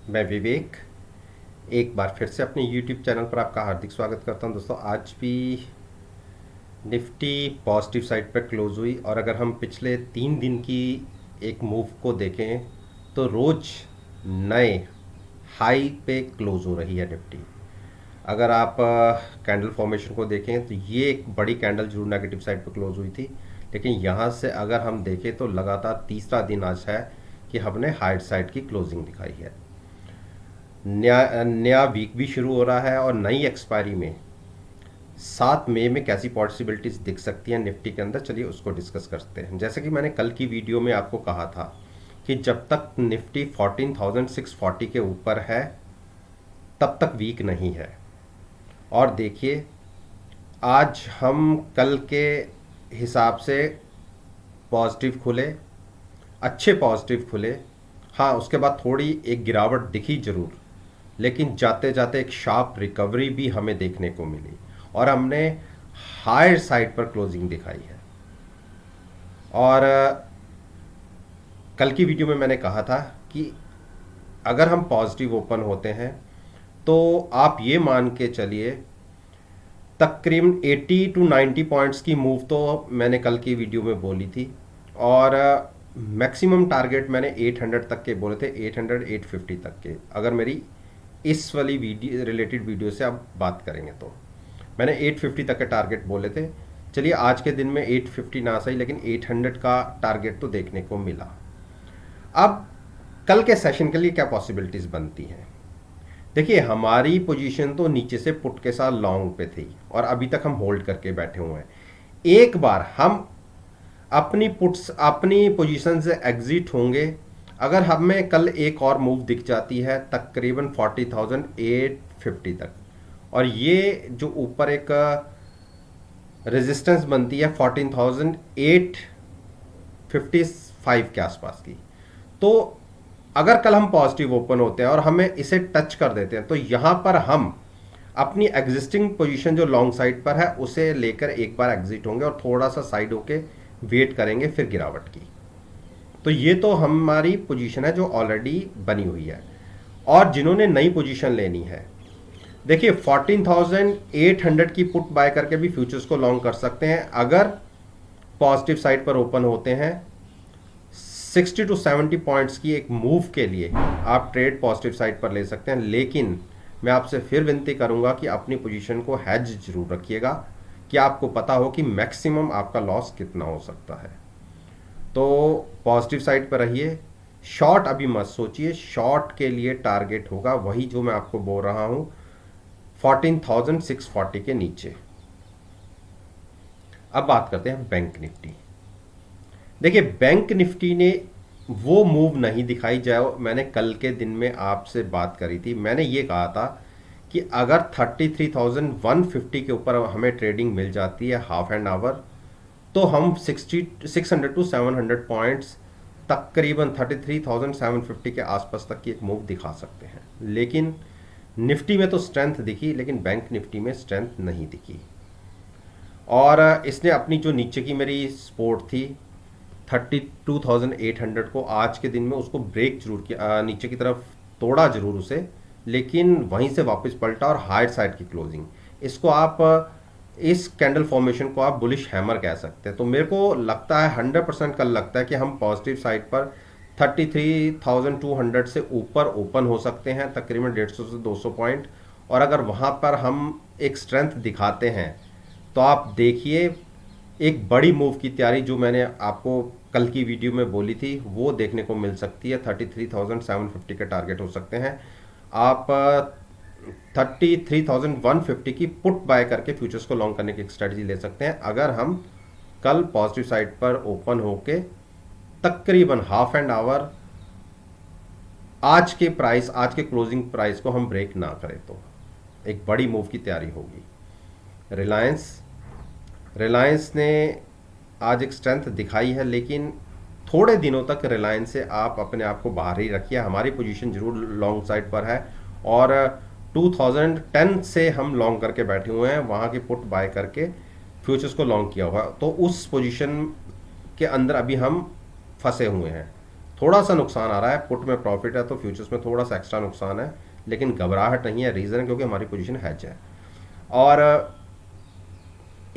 मैं विवेक एक बार फिर से अपने YouTube चैनल पर आपका हार्दिक स्वागत करता हूं। दोस्तों, आज भी निफ्टी पॉजिटिव साइड पर क्लोज हुई और अगर हम पिछले 3 दिन की एक मूव को देखें तो रोज़ नए हाई पे क्लोज हो रही है निफ्टी। अगर आप कैंडल फॉर्मेशन को देखें तो ये एक बड़ी कैंडल जरूर नेगेटिव साइड पर क्लोज हुई थी, लेकिन यहाँ से अगर हम देखें तो लगातार तीसरा दिन आज है कि हमने हाइट साइड की क्लोजिंग दिखाई है। नया नया वीक भी शुरू हो रहा है और नई एक्सपायरी में 7 मई में कैसी पॉसिबिलिटीज दिख सकती हैं निफ्टी के अंदर, चलिए उसको डिस्कस करते हैं। जैसे कि मैंने कल की वीडियो में आपको कहा था कि जब तक निफ्टी 14,640 के ऊपर है तब तक वीक नहीं है। और देखिए, आज हम कल के हिसाब से पॉजिटिव खुले, अच्छे पॉजिटिव खुले। हाँ, उसके बाद थोड़ी एक गिरावट दिखी जरूर, लेकिन जाते जाते एक शार्प रिकवरी भी हमें देखने को मिली और हमने हायर साइड पर क्लोजिंग दिखाई है। और कल की वीडियो में मैंने कहा था कि अगर हम पॉजिटिव ओपन होते हैं तो आप ये मान के चलिए तकरीबन 80 टू 90 पॉइंट्स की मूव तो मैंने कल की वीडियो में बोली थी। और मैक्सिमम टारगेट मैंने 800 तक के बोले थे, 800 850 तक के। अगर मेरी इस वाली वीडियो रिलेटेड वीडियो से आप बात करेंगे तो मैंने 850 तक के टारगेट बोले थे। चलिए, आज के दिन में 850 ना सही लेकिन 800 का टारगेट तो देखने को मिला। अब कल के सेशन के लिए क्या पॉसिबिलिटीज बनती हैं? देखिए, हमारी पोजीशन तो नीचे से पुट के साथ लॉन्ग पे थी और अभी तक हम होल्ड करके बैठे हुए हैं। एक बार हम अपनी पोजीशन से एग्जिट होंगे अगर हमें कल एक और मूव दिख जाती है तकरीबन 40,850 तक, और ये जो ऊपर एक रेजिस्टेंस बनती है 14,855 के आसपास की, तो अगर कल हम पॉजिटिव ओपन होते हैं और हमें इसे टच कर देते हैं तो यहां पर हम अपनी एग्जिस्टिंग पोजीशन जो लॉन्ग साइड पर है उसे लेकर एक बार एग्जिट होंगे और थोड़ा सा साइड होके वेट करेंगे फिर गिरावट की। तो ये तो हमारी पोजीशन है जो ऑलरेडी बनी हुई है। और जिन्होंने नई पोजीशन लेनी है, देखिए 14,800 की पुट बाय करके भी फ्यूचर्स को लॉन्ग कर सकते हैं। अगर पॉजिटिव साइड पर ओपन होते हैं 60 टू 70 पॉइंट्स की एक मूव के लिए आप ट्रेड पॉजिटिव साइड पर ले सकते हैं, लेकिन मैं आपसे फिर विनती करूंगा कि अपनी पोजीशन को हेज जरूर रखिएगा कि आपको पता हो कि मैक्सिमम आपका लॉस कितना हो सकता है। तो पॉजिटिव साइड पर रहिए, शॉर्ट अभी मत सोचिए। शॉर्ट के लिए टारगेट होगा वही जो मैं आपको बोल रहा हूं, 14,640 के नीचे। अब बात करते हैं बैंक निफ्टी। देखिए, बैंक निफ्टी ने वो मूव नहीं दिखाई जो मैंने कल के दिन में आपसे बात करी थी। मैंने ये कहा था कि अगर 33,150 के ऊपर हमें ट्रेडिंग मिल जाती है हाफ एन आवर तो हम 600 टू 700 पॉइंट्स तकरीबन 33,750 के आसपास तक की एक मूव दिखा सकते हैं। लेकिन निफ्टी में तो स्ट्रेंथ दिखी, लेकिन बैंक निफ्टी में स्ट्रेंथ नहीं दिखी। और इसने अपनी जो नीचे की मेरी सपोर्ट थी 32,800 को आज के दिन में उसको ब्रेक जरूर किया, नीचे की तरफ तोड़ा जरूर उसे, लेकिन वहीं से वापस पलटा और हायर साइड की क्लोजिंग। इसको आप इस कैंडल फॉर्मेशन को आप बुलिश हैमर कह सकते हैं। तो मेरे को लगता है 100% कल लगता है कि हम पॉजिटिव साइड पर 33,200 से ऊपर ओपन हो सकते हैं तकरीबन 150 से 200 पॉइंट। और अगर वहां पर हम एक स्ट्रेंथ दिखाते हैं तो आप देखिए एक बड़ी मूव की तैयारी जो मैंने आपको कल की वीडियो में बोली थी वो देखने को मिल सकती है। 33,750 के टारगेट हो सकते हैं। आप 33,150 की पुट बाय करके फ्यूचर्स को लॉन्ग करने की स्ट्रेटजी ले सकते हैं अगर हम कल पॉजिटिव साइड पर ओपन होके तकरीबन हाफ एंड आवर आज के क्लोजिंग प्राइस को हम ब्रेक ना करें तो एक बड़ी मूव की तैयारी होगी। रिलायंस ने आज एक स्ट्रेंथ दिखाई है, लेकिन थोड़े दिनों तक रिलायंस से आप अपने आप को बाहर ही रखिए। हमारी पोजीशन जरूर लॉन्ग साइड पर है और 2010 से हम लॉन्ग करके बैठे हुए हैं, वहाँ की पुट बाय करके फ्यूचर्स को लॉन्ग किया हुआ है। तो उस पोजीशन के अंदर अभी हम फंसे हुए हैं। थोड़ा सा नुकसान आ रहा है, पुट में प्रॉफिट है तो फ्यूचर्स में थोड़ा सा एक्स्ट्रा नुकसान है, लेकिन घबराहट नहीं है। रीज़न है क्योंकि हमारी पोजीशन हैच है। और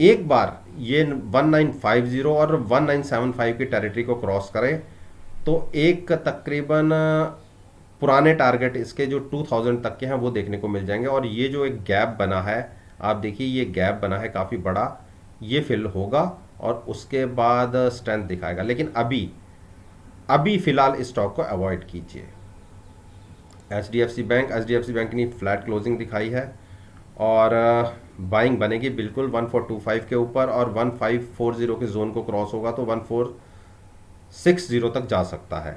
एक बार ये 1950 और 1975 की टेरिटरी को क्रॉस करे तो एक तकरीबन पुराने टारगेट इसके जो 2000 तक के हैं वो देखने को मिल जाएंगे। और ये जो एक गैप बना है, आप देखिए ये गैप बना है काफ़ी बड़ा, ये फिल होगा और उसके बाद स्ट्रेंथ दिखाएगा। लेकिन अभी अभी फिलहाल इस स्टॉक को अवॉइड कीजिए। एच डी एफ सी बैंक ने फ्लैट क्लोजिंग दिखाई है और बाइंग बनेगी बिल्कुल 1425 के ऊपर, और 1540 के जोन को क्रॉस होगा तो 1460 तक जा सकता है।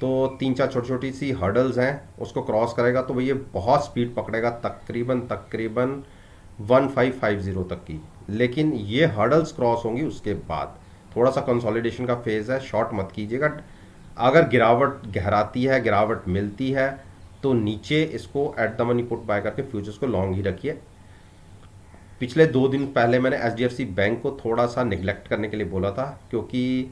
तो तीन चार छोटी छोटी सी हर्डल्स हैं, उसको क्रॉस करेगा तो ये बहुत स्पीड पकड़ेगा तकरीबन तकरीबन 1550 तक की। लेकिन ये हर्डल्स क्रॉस होंगी उसके बाद। थोड़ा सा कंसोलिडेशन का फेज़ है, शॉर्ट मत कीजिएगा। अगर गिरावट गहराती है, गिरावट मिलती है तो नीचे इसको at the money put buy करके फ्यूचर्स को लॉन्ग ही रखिए। पिछले 2 दिन पहले मैंने एच बैंक को थोड़ा सा निगलेक्ट करने के लिए बोला था क्योंकि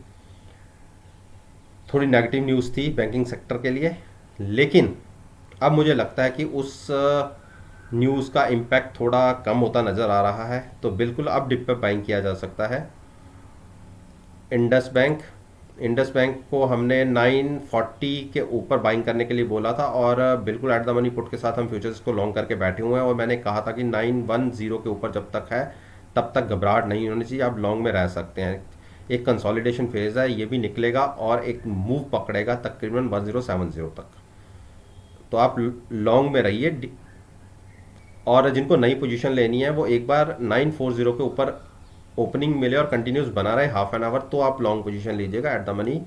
थोड़ी नेगेटिव न्यूज़ थी बैंकिंग सेक्टर के लिए, लेकिन अब मुझे लगता है कि उस न्यूज़ का इम्पैक्ट थोड़ा कम होता नज़र आ रहा है, तो बिल्कुल अब डिप पे बाइंग किया जा सकता है। इंडस बैंक को हमने 940 के ऊपर बाइंग करने के लिए बोला था और बिल्कुल एट द मनी पुट के साथ हम फ्यूचर्स को लॉन्ग करके बैठे हुए हैं। और मैंने कहा था कि 910 के ऊपर जब तक है तब तक घबराहट नहीं होनी चाहिए, आप लॉन्ग में रह सकते हैं। एक कंसोलिडेशन फेज़ है, ये भी निकलेगा और एक मूव पकड़ेगा तकरीबन 1070 तक, तो आप लॉन्ग में रहिए। और जिनको नई पोजीशन लेनी है वो एक बार 940 के ऊपर ओपनिंग मिले और कंटिन्यूस बना रहे हाफ एन आवर तो आप लॉन्ग पोजीशन लीजिएगा, at the money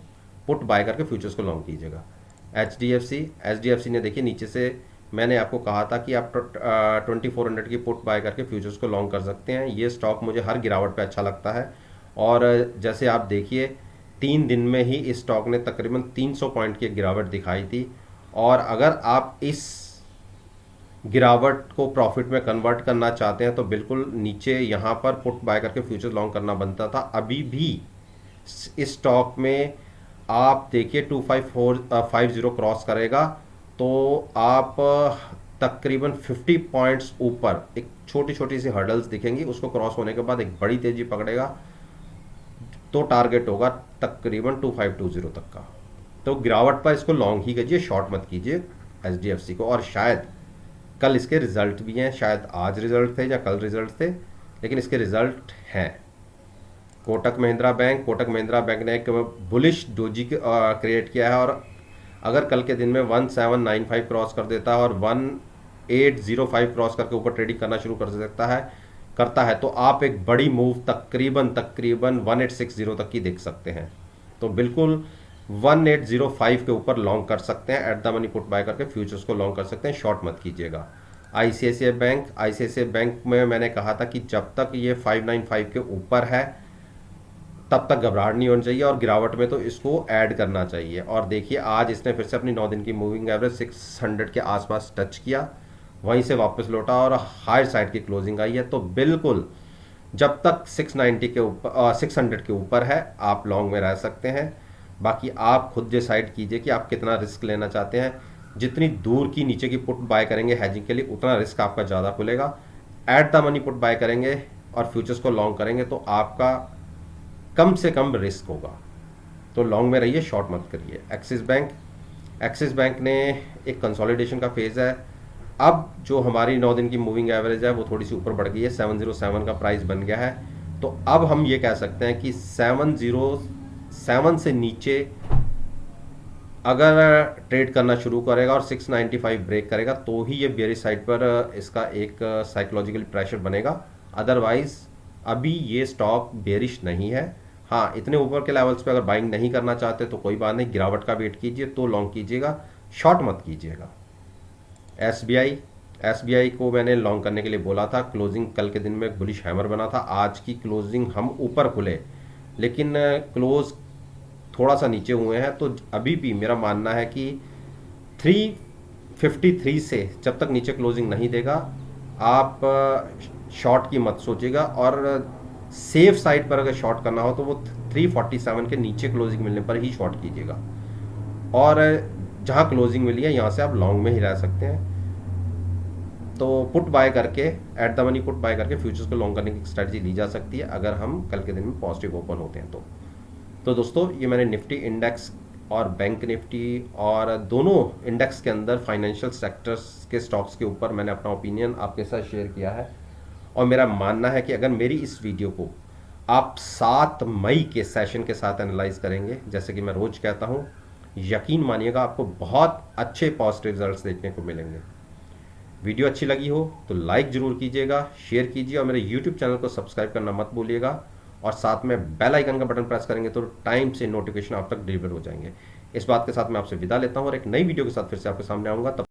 put buy करके फ्यूचर्स को लॉन्ग कीजिएगा। एच डी एफ सी ने देखिए नीचे से मैंने आपको कहा था कि आप 2400 की पुट बाय करके फ्यूचर्स को लॉन्ग कर सकते हैं। ये स्टॉक मुझे हर गिरावट पे अच्छा लगता है और जैसे आप देखिए 3 दिन में ही इस स्टॉक ने तकरीबन 300 पॉइंट की गिरावट दिखाई थी। और अगर आप इस गिरावट को प्रॉफिट में कन्वर्ट करना चाहते हैं तो बिल्कुल नीचे यहाँ पर पुट बाय करके फ्यूचर्स लॉन्ग करना बनता था। अभी भी इस स्टॉक में आप देखिए 2550 क्रॉस करेगा तो आप तकरीबन 50 पॉइंट्स ऊपर एक छोटी छोटी सी हर्डल्स दिखेंगी, उसको क्रॉस होने के बाद एक बड़ी तेजी पकड़ेगा तो टारगेट होगा तकरीबन 2520 तक का। तो गिरावट पर इसको लॉन्ग ही कीजिए, शॉर्ट मत कीजिए एच को। और शायद कल इसके रिजल्ट भी हैं, शायद आज रिजल्ट थे या कल रिजल्ट थे, लेकिन इसके रिजल्ट हैं। कोटक महिंद्रा बैंक ने एक बुलिश डोजी क्रिएट किया है और अगर कल के दिन में 1795 क्रॉस कर देता है और 1805 क्रॉस करके ऊपर ट्रेडिंग करना शुरू करता है तो आप एक बड़ी मूव तकरीबन 1860 तक की देख सकते हैं। तो बिल्कुल 1805 के ऊपर लॉन्ग कर सकते हैं, at the money put buy करके फ्यूचर्स को लॉन्ग कर सकते हैं, शॉर्ट मत कीजिएगा। आईसीआईसीआई बैंक में मैंने कहा था कि जब तक ये 595 के ऊपर है तब तक घबराहट नहीं होनी चाहिए और गिरावट में तो इसको ऐड करना चाहिए। और देखिए आज इसने फिर से अपनी 9 दिन की मूविंग एवरेज 600 के आसपास टच किया, वहीं से वापस लौटा और हायर साइड की क्लोजिंग आई है। तो बिल्कुल जब तक 690 के ऊपर 600 के ऊपर है आप लॉन्ग में रह सकते हैं। बाकी आप खुद डिसाइड कीजिए कि आप कितना रिस्क लेना चाहते हैं। जितनी दूर की नीचे की पुट बाय करेंगे हैजिंग के लिए उतना रिस्क आपका ज़्यादा खुलेगा। At the money put buy करेंगे और फ्यूचर्स को लॉन्ग करेंगे तो आपका कम से कम रिस्क होगा। तो लॉन्ग में रहिए, शॉर्ट मत करिए। एक्सिस बैंक ने एक कंसोलिडेशन का फेज़ है। अब जो हमारी 9 दिन की मूविंग एवरेज है वो थोड़ी सी ऊपर बढ़ गई है, 707 का प्राइस बन गया है। तो अब हम ये कह सकते हैं कि 707 से नीचे अगर ट्रेड करना शुरू करेगा और 695 ब्रेक करेगा तो ही ये बेयरिश साइड पर इसका एक साइकोलॉजिकल प्रेशर बनेगा। अदरवाइज अभी ये स्टॉक बेयरिश नहीं है। हाँ, इतने ऊपर के लेवल्स पे अगर बाइंग नहीं करना चाहते तो कोई बात नहीं, गिरावट का वेट कीजिए तो लॉन्ग कीजिएगा, शॉर्ट मत कीजिएगा। एसबीआई को मैंने लॉन्ग करने के लिए बोला था। क्लोजिंग कल के दिन में एक बुलिश हैमर बना था। आज की क्लोजिंग हम ऊपर खुले लेकिन क्लोज थोड़ा सा नीचे हुए हैं, तो अभी भी मेरा मानना है कि 353 से जब तक नीचे क्लोजिंग नहीं देगा आप शॉर्ट की मत सोचिएगा। और सेफ साइड पर अगर शॉर्ट करना हो तो वो 347 के नीचे क्लोजिंग मिलने पर ही शॉर्ट कीजिएगा। और जहाँ क्लोजिंग मिली है यहाँ से आप लॉन्ग में ही रह सकते हैं। तो पुट बाय करके, at the money put buy करके फ्यूचर्स को लॉन्ग करने की स्ट्रेटजी ली जा सकती है अगर हम कल के दिन में पॉजिटिव ओपन होते हैं तो दोस्तों ये मैंने निफ्टी इंडेक्स और बैंक निफ्टी और दोनों इंडेक्स के अंदर फाइनेंशियल सेक्टर्स के स्टॉक्स के ऊपर मैंने अपना ओपिनियन आपके साथ शेयर किया है। और मेरा मानना है कि अगर मेरी इस वीडियो को आप 7 मई के सेशन के साथ एनालाइज करेंगे, जैसे कि मैं रोज कहता हूँ, यकीन मानिएगा आपको बहुत अच्छे पॉजिटिव रिजल्ट्स देखने को मिलेंगे। वीडियो अच्छी लगी हो तो लाइक ज़रूर कीजिएगा, शेयर कीजिए और मेरे यूट्यूब चैनल को सब्सक्राइब करना मत भूलिएगा। और साथ में बेल आइकन का बटन प्रेस करेंगे तो टाइम से नोटिफिकेशन आप तक डिलीवर हो जाएंगे। इस बात के साथ मैं आपसे विदा लेता हूँ और एक नई वीडियो के साथ फिर से आपके सामने आऊँगा। तब